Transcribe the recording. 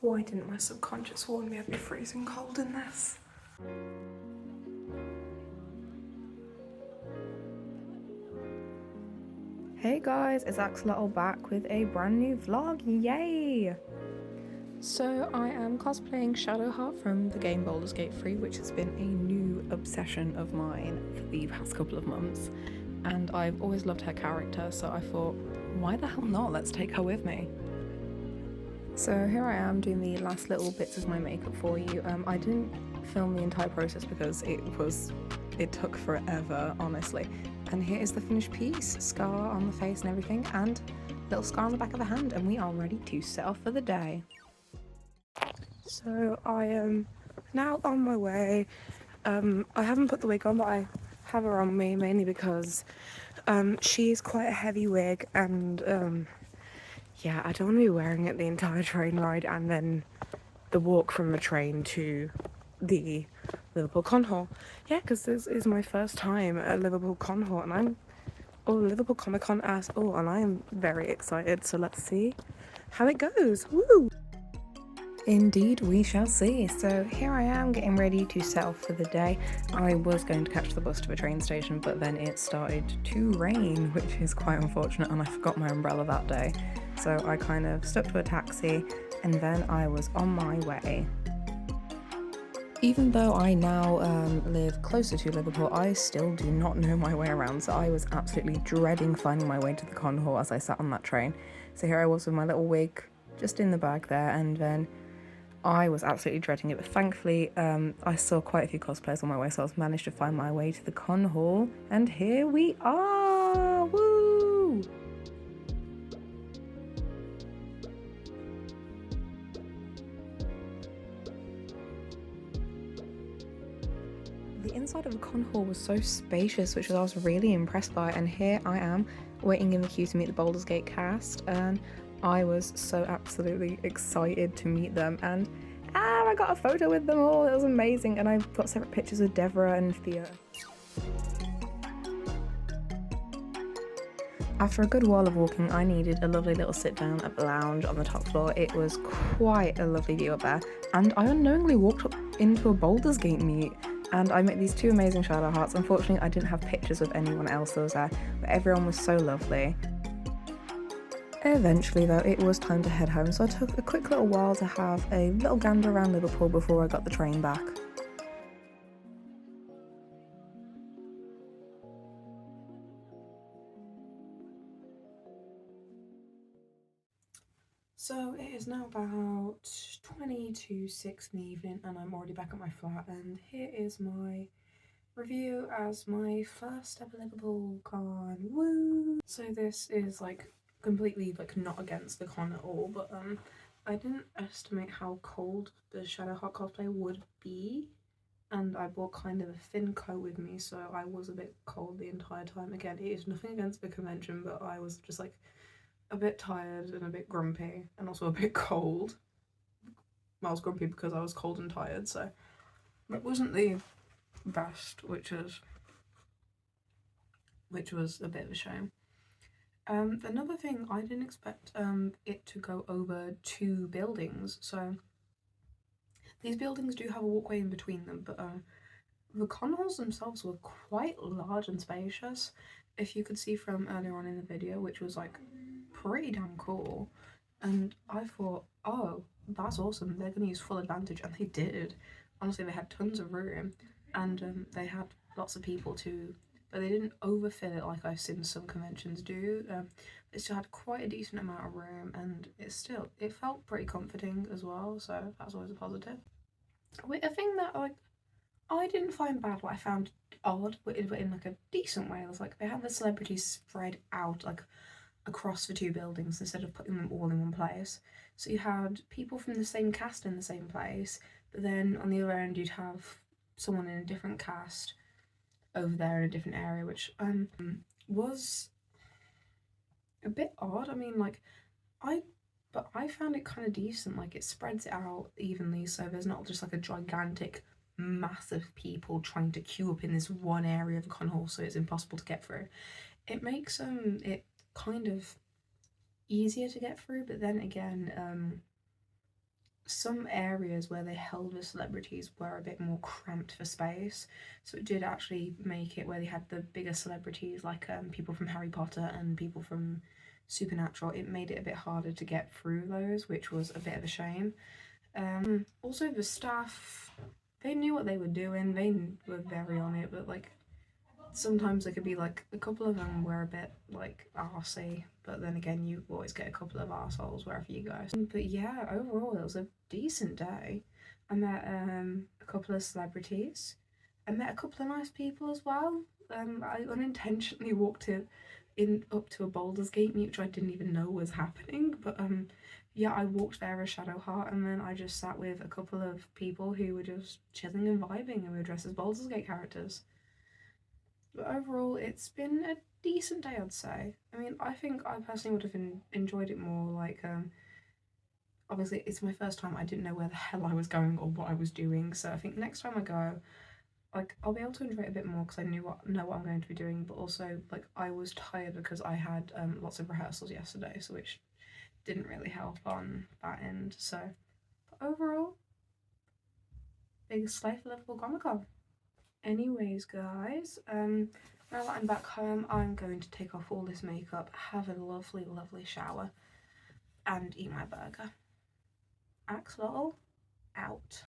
Why didn't my subconscious warn me I'd be freezing cold in this? Hey guys, it's Axolotl back with a brand new vlog, yay! So I am cosplaying Shadowheart from the game Baldur's Gate 3, which has been a new obsession of mine for the past couple of months. And I've always loved her character, so I thought, why the hell not? Let's take her with me. So here I am doing the last little bits of my makeup for you. I didn't film the entire process because it took forever, honestly. And here is the finished piece, scar on the face and everything, and little scar on the back of the hand, and we are ready to set off for the day. So I am now on my way. I haven't put the wig on, but I have her on me mainly because she's quite a heavy wig, and yeah, I don't want to be wearing it the entire train ride and then the walk from the train to the Liverpool Con Hall. Yeah, because this is my first time at Liverpool Con Hall, and Liverpool Comicon and I am very excited. So let's see how it goes. Woo! Indeed, we shall see. So here I am getting ready to set off for the day. I was going to catch the bus to a train station, but then it started to rain, which is quite unfortunate, and I forgot my umbrella that day. So I kind of stuck to a taxi, and then I was on my way. Even though I now live closer to Liverpool, I still do not know my way around, so I was absolutely dreading finding my way to the con hall as I sat on that train. So here I was with my little wig just in the bag there, and then I was absolutely dreading it, but thankfully I saw quite a few cosplayers on my way, so I managed to find my way to the con hall, and here we are! Woo! The inside of the con hall was so spacious, which I was really impressed by, and here I am waiting in the queue to meet the Baldur's Gate cast, and I was so absolutely excited to meet them, and I got a photo with them all. It was amazing, and I got separate pictures with Deborah and Thea. After a good while of walking, I needed a lovely little sit down at the lounge on the top floor. It was quite a lovely view up there, and I unknowingly walked up into a Baldur's Gate meet, and I met these two amazing Shadowhearts. Unfortunately, I didn't have pictures of anyone else that was there, but everyone was so lovely. Eventually though, it was time to head home, so I took a quick little while to have a little gander around Liverpool before I got the train back. So it is now about 20 to 6 in the evening, and I'm already back at my flat, and here is my review as my first ever Liverpool con. Woo! So this is like completely like not against the con at all, but I didn't estimate how cold the Shadowheart cosplay would be, and I brought kind of a thin coat with me, so I was a bit cold the entire time. Again, it is nothing against the convention, but I was just like a bit tired and a bit grumpy and also a bit cold. I was grumpy because I was cold and tired, so it wasn't the best, which was a bit of a shame. Another thing, I didn't expect it to go over 2 buildings, so these buildings do have a walkway in between them, but the con halls themselves were quite large and spacious, if you could see from earlier on in the video, which was like pretty damn cool. And I thought, oh, that's awesome, they're going to use full advantage, and they did. Honestly, they had tons of room, and they had lots of people too, but they didn't overfill it like I've seen some conventions do. It still had quite a decent amount of room, and it felt pretty comforting as well, so that's always a positive. Wait, a thing that like I didn't find bad, what I found odd, but in like a decent way, was like they had the celebrities spread out like across the 2 buildings instead of putting them all in one place. So you had people from the same cast in the same place, but then on the other end you'd have someone in a different cast over there in a different area, which was a bit odd. I mean, like but I found it kind of decent. Like it spreads it out evenly, so there's not just like a gigantic mass of people trying to queue up in this one area of the con hall, so it's impossible to get through. It makes it kind of easier to get through, but then again, some areas where they held the celebrities were a bit more cramped for space, so it did actually make it where they had the bigger celebrities like people from Harry Potter and people from Supernatural. It made it a bit harder to get through those, which was a bit of a shame. Also the staff, they knew what they were doing, they were very on it, but like sometimes it could be like a couple of them were a bit like arsey, but then again you always get a couple of arseholes wherever you go. But yeah, overall it was a decent day. I met a couple of celebrities. I met a couple of nice people as well. I unintentionally walked up to a Baldur's Gate meet, which I didn't even know was happening. But yeah, I walked there as Shadowheart, and then I just sat with a couple of people who were just chilling and vibing, and we were dressed as Baldur's Gate characters. But overall, it's been a decent day, I'd say. I mean, I think I personally would have enjoyed it more. Like, obviously, it's my first time. I didn't know where the hell I was going or what I was doing. So I think next time I go, like, I'll be able to enjoy it a bit more because I know what I'm going to be doing. But also, like, I was tired because I had lots of rehearsals yesterday, so which didn't really help on that end. So, but overall, big slay for Liverpool Comicon. Anyways, guys, now that I'm back home, I'm going to take off all this makeup, have a lovely, lovely shower, and eat my burger. Axolotl, out.